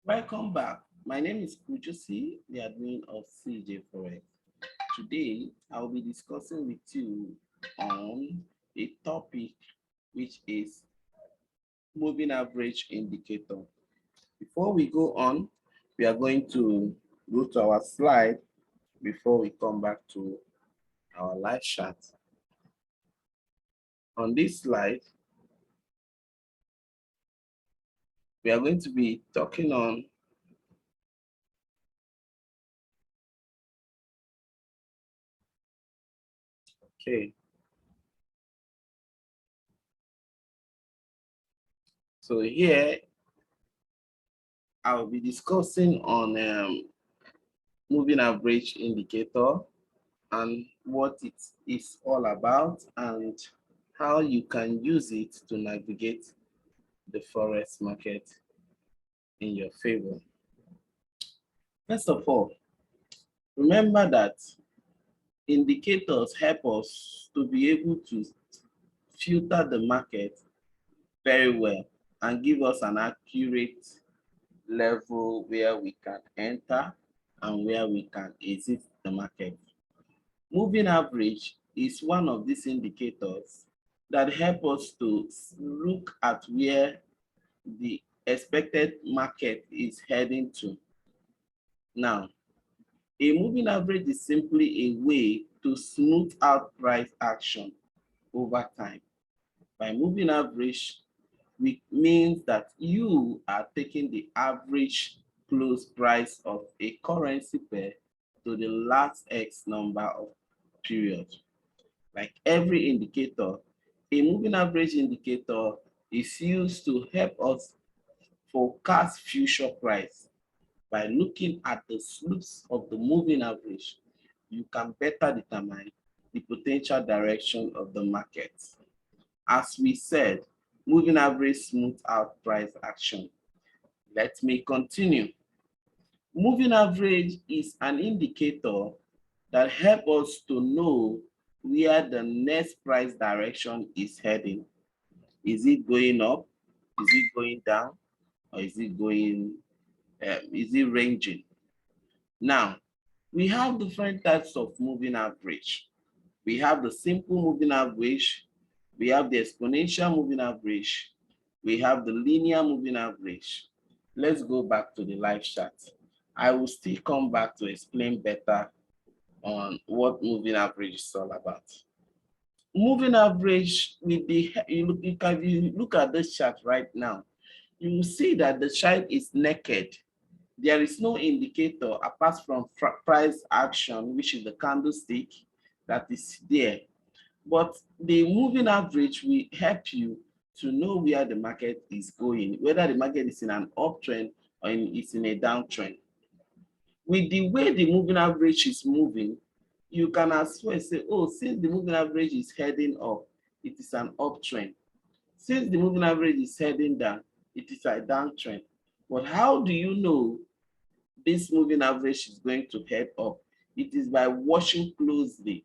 Welcome back. My name is Kujusi, the admin of CJ FOREX. Today, I will be discussing with you on a topic which is moving average indicator. Before we go on, we are going to go to our slide before we come back to our live chat. On this slide, we are going to be talking on So here I will be discussing on moving average indicator and what it is all about and how you can use it to navigate the forex market in your favor. First of all, remember that indicators help us to be able to filter the market very well and give us an accurate level where we can enter and where we can exit the market. Moving average is one of these indicators that help us to look at where the expected market is heading to. Now, a moving average is simply a way to smooth out price action over time. By moving average, which means that you are taking the average close price of a currency pair to the last X number of periods. Like every indicator, a moving average indicator is used to help us forecast future price. By looking at the slopes of the moving average, you can better determine the potential direction of the market. As we said, moving average smooth out price action. Let me continue. Moving average is an indicator that helps us to know where the next price direction is heading. Is it going up? Is it going down? Or is it ranging? Now, we have different types of moving average. We have the simple moving average, we have the exponential moving average, we have the linear moving average. Let's go back to the live chat. I will still come back to explain better on what moving average is all about. Moving average, with the you look at this chart right now, you will see that the chart is naked. There is no indicator apart from price action, which is the candlestick that is there. But the moving average will help you to know where the market is going, whether the market is in an uptrend or it's in a downtrend. With the way the moving average is moving, you can as well say, oh, since the moving average is heading up, it is an uptrend. Since the moving average is heading down, it is a downtrend. But how do you know this moving average is going to head up? It is by watching closely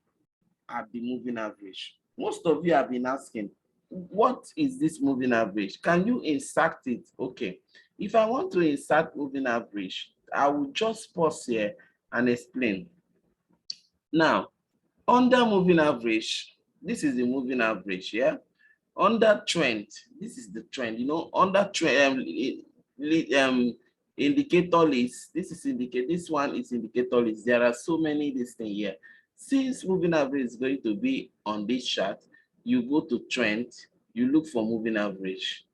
at the moving average. Most of you have been asking, what is this moving average? Can you insert it? Okay, if I want to insert moving average, I will just pause here and explain. Now, under moving average, this is the moving average, yeah? Under trend, this is the trend, you know, under trend, indicator list, this one is indicator list. There are so many this thing here. Since moving average is going to be on this chart, you go to trend, you look for moving average.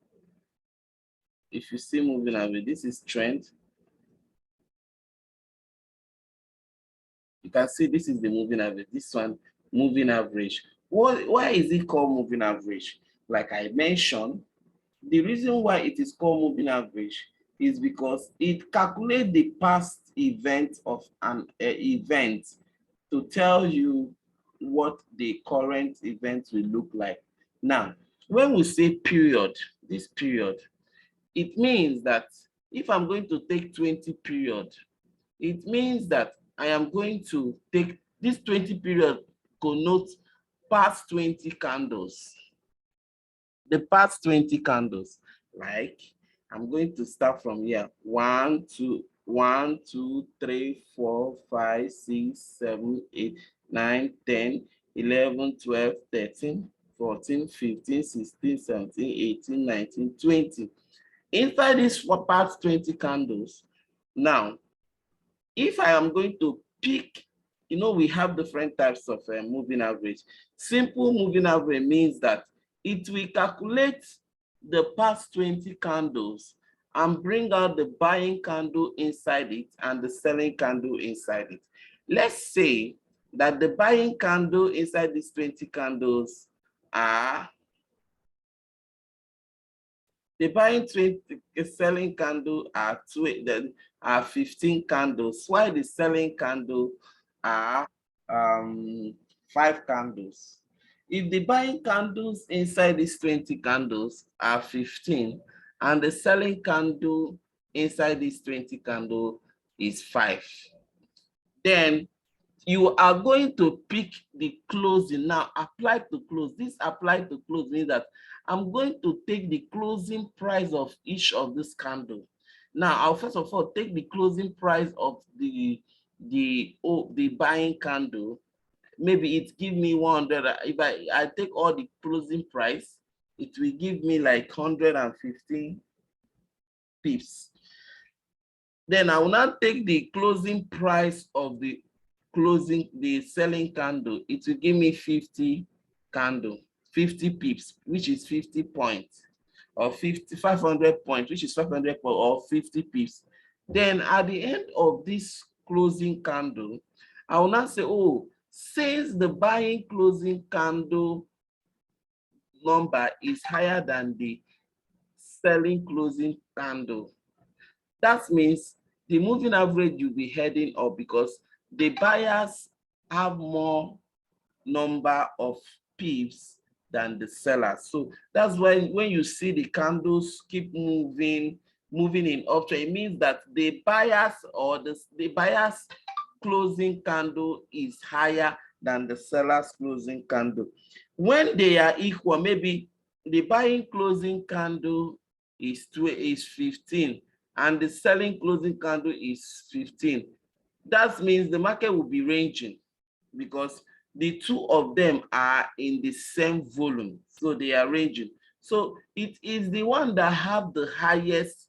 If you see moving average, this is trend. You can see this is the moving average, this one, moving average. Why is it called moving average? Like I mentioned, the reason why it is called moving average is because it calculates the past event of an event to tell you what the current event will look like. Now, when we say period, this period, it means that if I'm going to take 20 period, it means that I am going to take this 20 period connotes past 20 candles. The past 20 candles, like I'm going to start from here. 1, 2, 1, 2, 3, 4, 5, 6, 7, 8, 9, 10, 11, 12, 13, 14, 15, 16, 17, 18, 19, 20. Inside this past 20 candles, now, if I am going to pick, we have different types of moving average. Simple moving average means that it will calculate the past 20 candles and bring out the buying candle inside it and the selling candle inside it. Let's say that the buying candle inside these 20 candles are the buying 20, selling candle are 15 candles, while the selling candle are 5 candles. If the buying candles inside these 20 candles are 15 and the selling candle inside these 20 candle is 5, then you are going to pick the closing. Now, apply to close. This apply to close means that I'm going to take the closing price of each of this candle. Now, I'll first of all take the closing price of the buying candle. Maybe it give me 100. If I take all the closing price, it will give me like 115 pips. Then I will now take the closing price of the selling candle. It will give me 50 pips, which is 50 points, or 500 points, which is 500 points, or 50 pips. Then at the end of this closing candle, I will now say, oh, since the buying closing candle number is higher than the selling closing candle, that means the moving average you'll be heading up, because the buyers have more number of pips than the sellers. So that's why when you see the candles keep moving in uptrend, it means that the buyers or the buyers closing candle is higher than the seller's closing candle. When they are equal, maybe the buying closing candle is 15 and the selling closing candle is 15. That means the market will be ranging, because the two of them are in the same volume, so they are ranging. So it is the one that have the highest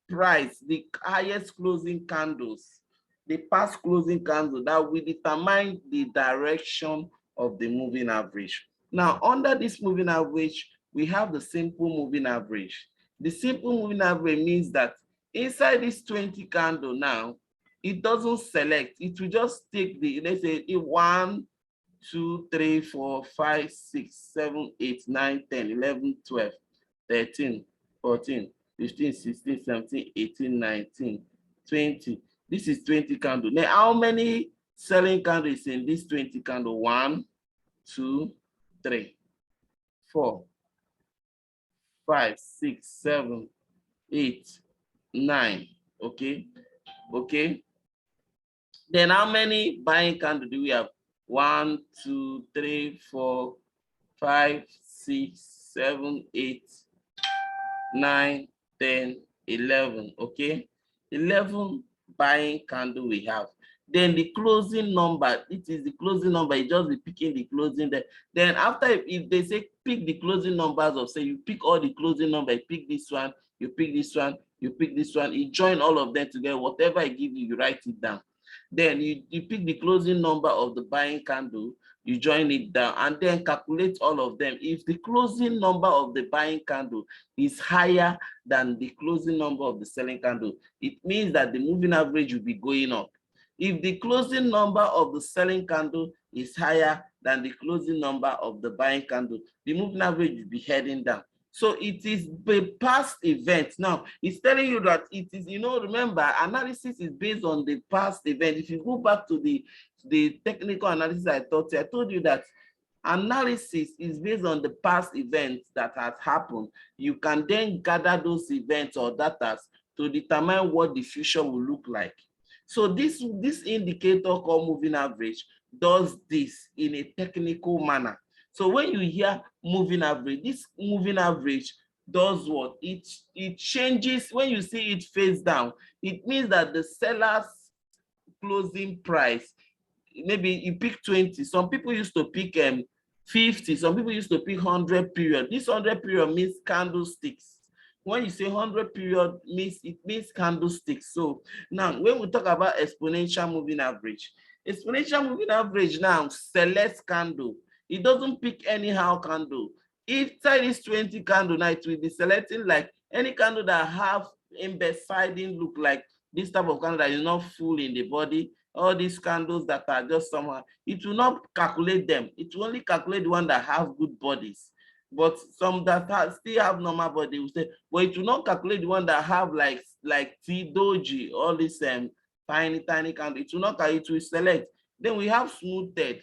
price, the highest closing candles, the past closing candle, that will determine the direction of the moving average. Now, under this moving average, we have the simple moving average. The simple moving average means that inside this 20 candle now, it doesn't select. It will just take the, let's say, 1, 2, 3, 4, 5, 6, 7, 8, 9, 10, 11, 12, 13, 14, 15, 16, 17, 18, 19, 20. This is 20 candle. Now, how many selling candles in this 20 candle? 1, 2, 3, 4, 5, 6, 7, 8, 9. Okay. Okay. Then how many buying candles do we have? 1, 2, 3, 4, 5, 6, 7, 8, 9, 10, 11. Okay. 11 buying candle we have. Then the closing number, it is the closing number, you just be picking the closing there. Then after, if they say pick the closing numbers of, say you pick all the closing number, you pick this one, you pick this one, you pick this one, you join all of them together, whatever I give you, you write it down. Then you pick the closing number of the buying candle, you join it down, and then calculate all of them. If the closing number of the buying candle is higher than the closing number of the selling candle, it means that the moving average will be going up. If the closing number of the selling candle is higher than the closing number of the buying candle, the moving average will be heading down. So it is the past event. Now, it's telling you that it is, remember, analysis is based on the past event. If you go back to the technical analysis I told you that analysis is based on the past events that has happened. You can then gather those events or data to determine what the future will look like. So this indicator called moving average does this in a technical manner. So when you hear moving average, this moving average does what? It changes. When you see it face down, it means that the seller's closing price, maybe you pick 20. Some people used to pick 50. Some people used to pick 100 period. This 100 period means candlesticks. When you say 100 period, it means candlesticks. So now when we talk about exponential moving average now selects candle. It doesn't pick anyhow candle. If this 20 candle now, it will be selecting like any candle that have embedding look like this type of candle that is not full in the body. All these candles that are just somehow, it will not calculate them. It will only calculate the one that have good bodies. But some that still have normal body will say, but it will not calculate the one that have like T doji, all this tiny candle. It will not calculate, it will select. Then we have smoothed.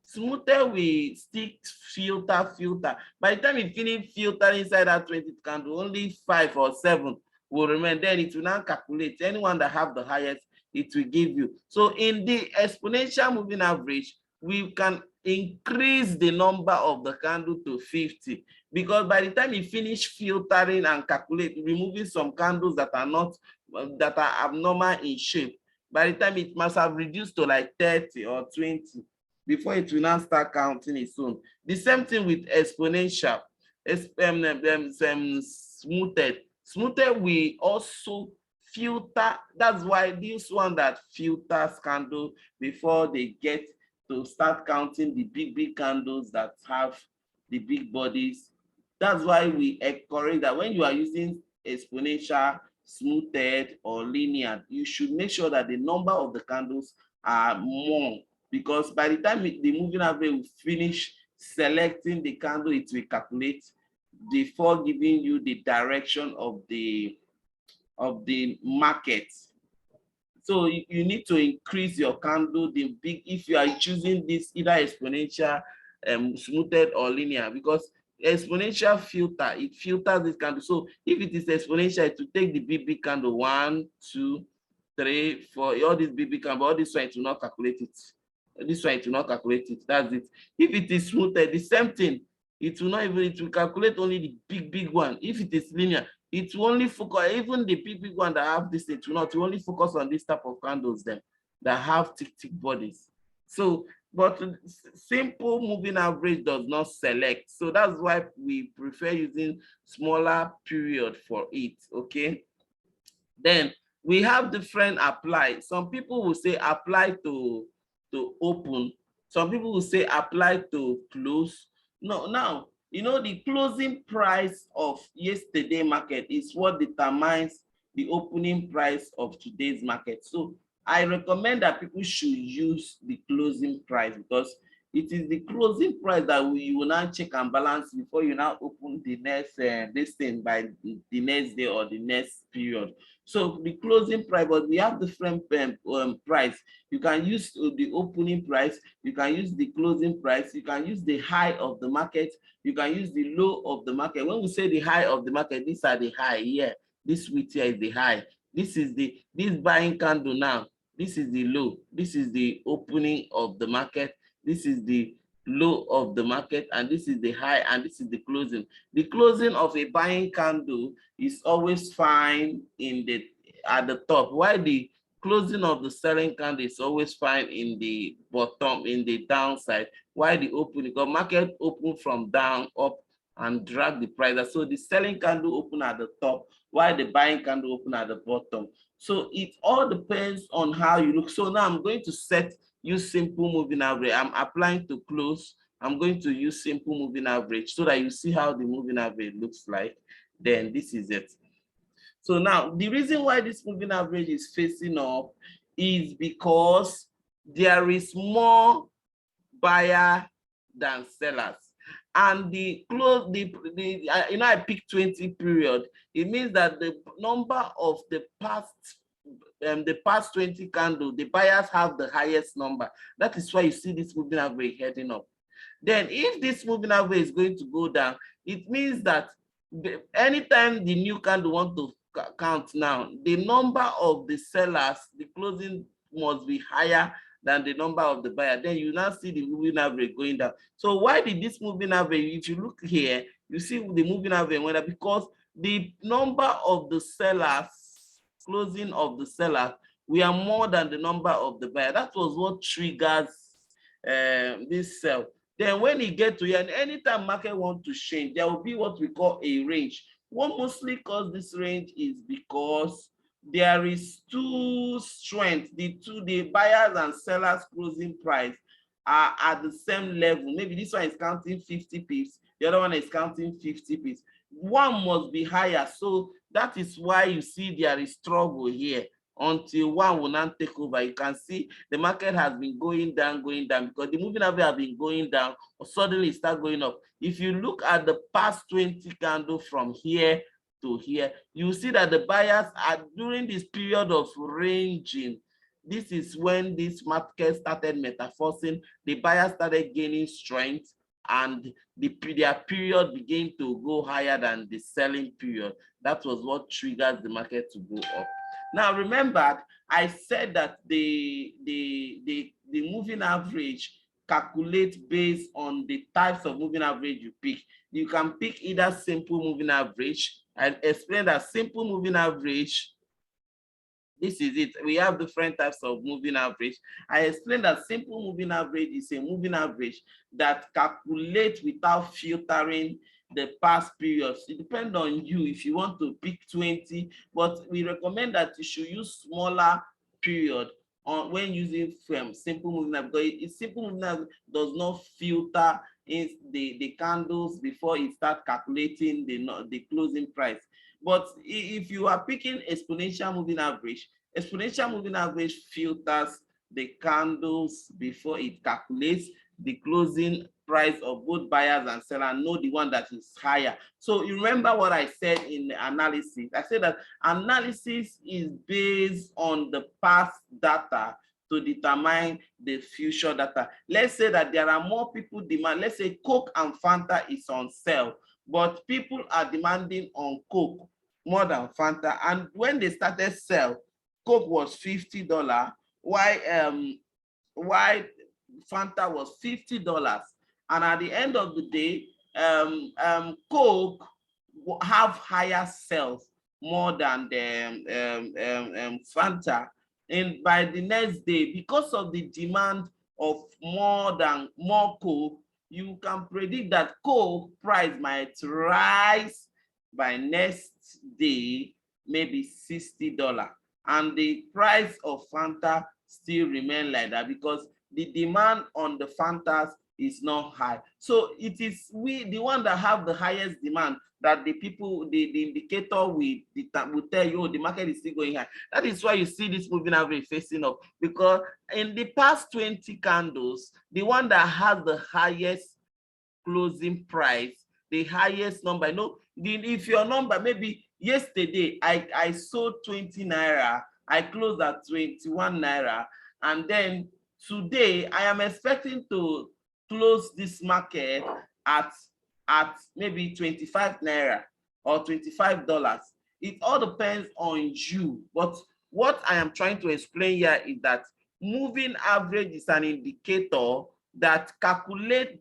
Smoothed we stick filter. By the time you finish filter inside that 20 candle, only 5 or 7 will remain. Then it will now calculate anyone that have the highest, it will give you. So in the exponential moving average, we can increase the number of the candle to 50, because by the time you finish filtering and calculate, removing some candles that are not that are abnormal in shape, by the time it must have reduced to like 30 or 20 before it will now start counting its own. The same thing with exponential. Smoothed we also filter. That's why this one that filters candle before they get to start counting the big candles that have the big bodies. That's why we encourage that when you are using exponential, smoothed, or linear, you should make sure that the number of the candles are more, because by the time the moving average will finish selecting the candle, it will calculate before giving you the direction of the market. So you need to increase your candle, the big, if you are choosing this either exponential, smoothed, or linear, because exponential filter, it filters this candle. So if it is exponential, it will take the big candle 1, 2, 3, 4, all these big candle, all this one it will not calculate it. This one it will not calculate it. That's it. If it is smoothed, the same thing. It will not even, it will calculate only the big one. If it is linear, it will only focus, even the big one that have this, it will not, it will only focus on this type of candles then that have thick bodies. So, but simple moving average does not select. So that's why we prefer using smaller period for it, okay? Then we have different apply. Some people will say apply to open. Some people will say apply to close. No, now, you know, the closing price of yesterday market is what determines the opening price of today's market. So I recommend that people should use the closing price, because it is the closing price that you will now check and balance before you now open the next this thing by the next day or the next period. So the closing price, but we have different price. You can use the opening price, you can use the closing price, you can use the high of the market, you can use the low of the market. When we say the high of the market, these are the high here. This width here is the high. This is this buying candle now. This is the low. This is the opening of the market. This is the low of the market, and this is the high, and this is the closing. The closing of a buying candle is always fine at the top, while the closing of the selling candle is always fine in the bottom, in the downside, while the opening, because market open from down up and drag the price. So the selling candle open at the top, while the buying candle open at the bottom. So it all depends on how you look. So now I'm going to use simple moving average. I'm applying to close. I'm going to use simple moving average so that you see how the moving average looks like. Then this is it. So now the reason why this moving average is facing up is because there is more buyer than sellers. And the close, you know, I picked 20 period. It means that the number of the past 20 candles, the buyers have the highest number. That is why you see this moving average heading up. Then if this moving average is going to go down, it means that anytime the new candle want to count now, the number of the sellers, the closing must be higher than the number of the buyer, then you now see the moving average going down. So why did this moving average, if you look here, you see the moving average went up because the number of the sellers, closing of the sellers, we are more than the number of the buyer. That was what triggers this sell. Then when you get to here, and anytime market want to change, there will be what we call a range. What mostly causes this range is because there is two strengths. The buyers and sellers closing price are at the same level. Maybe this one is counting 50 pips, the other one is counting 50 pips. One must be higher. So that is why you see there is struggle here until one will not take over. You can see the market has been going down because the moving average has been going down, or suddenly start going up. If you look at the past 20 candles from here to here, you see that the buyers are during this period of ranging. This is when this market started metamorphosing. The buyers started gaining strength, and their period began to go higher than the selling period. That was what triggers the market to go up. Now remember, I said that the moving average calculates based on the types of moving average you pick. You can pick either simple moving average. I explained that simple moving average, this is it. We have different types of moving average. I explained that simple moving average is a moving average that calculates without filtering the past periods. It depends on you if you want to pick 20, but we recommend that you should use smaller period on when using simple moving average, because simple moving average does not filter in the candles before it starts calculating the closing price. But if you are picking exponential moving average filters the candles before it calculates the closing price of both buyers and sellers, know the one that is higher. So you remember what I said in the analysis. I said that analysis is based on the past data to determine the future data. Let's say that there are more people demand. Let's say Coke and Fanta is on sale, but people are demanding on Coke more than Fanta. And when they started sell, Coke was $50, while Fanta was $50. And at the end of the day, Coke have higher sales more than the Fanta. And by the next day, because of the demand of more Coke, you can predict that Coke price might rise by next day, maybe $60. And the price of Fanta still remain like that because the demand on the Fantas is not high. So it is the one that have the highest demand that the indicator will tell you, oh, the market is still going high. That is why you see this moving average facing up, because in the past 20 candles, the one that has the highest closing price, the highest number, you know, if your number, maybe yesterday I sold 20 naira, I closed at 21 naira, and then today I am expecting to close this market at maybe 25 naira or $25. It all depends on you. But what I am trying to explain here is that moving average is an indicator that calculates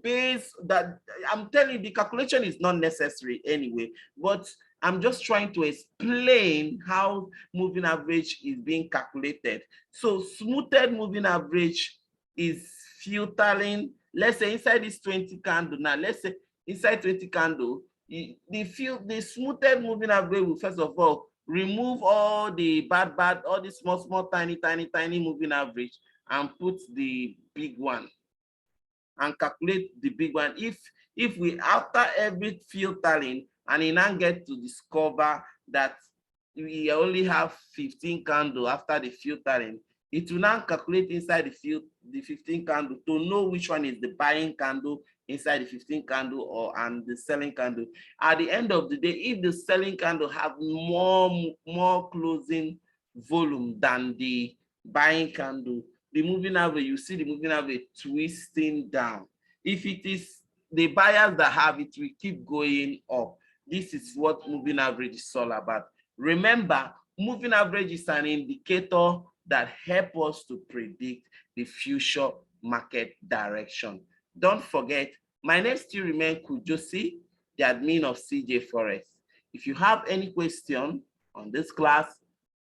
based that I'm telling you, the calculation is not necessary anyway, but I'm just trying to explain how moving average is being calculated. So smoothed moving average is filtering, let's say inside this 20 candle. Now let's say inside 20 candle, the smoothed moving average will first of all remove all the bad, all the small, tiny moving average and put the big one and calculate the big one. If we, after every filtering, and we now get to discover that we only have 15 candles after the filtering, it will now calculate inside the 15 candle to know which one is the buying candle inside the 15 candle and the selling candle. At the end of the day, if the selling candle have more closing volume than the buying candle, the moving average, you see the moving average twisting down. If it is the buyers that have it, will keep going up. This is what moving average is all about. Remember, moving average is an indicator that helps us to predict the future market direction. Don't forget, my name still remains Kujosi, the admin of CJ FOREX. If you have any question on this class,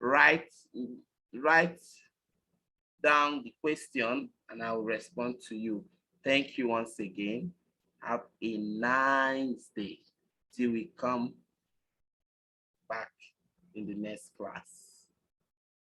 write down the question and I will respond to you. Thank you once again. Have a nice day till we come back in the next class.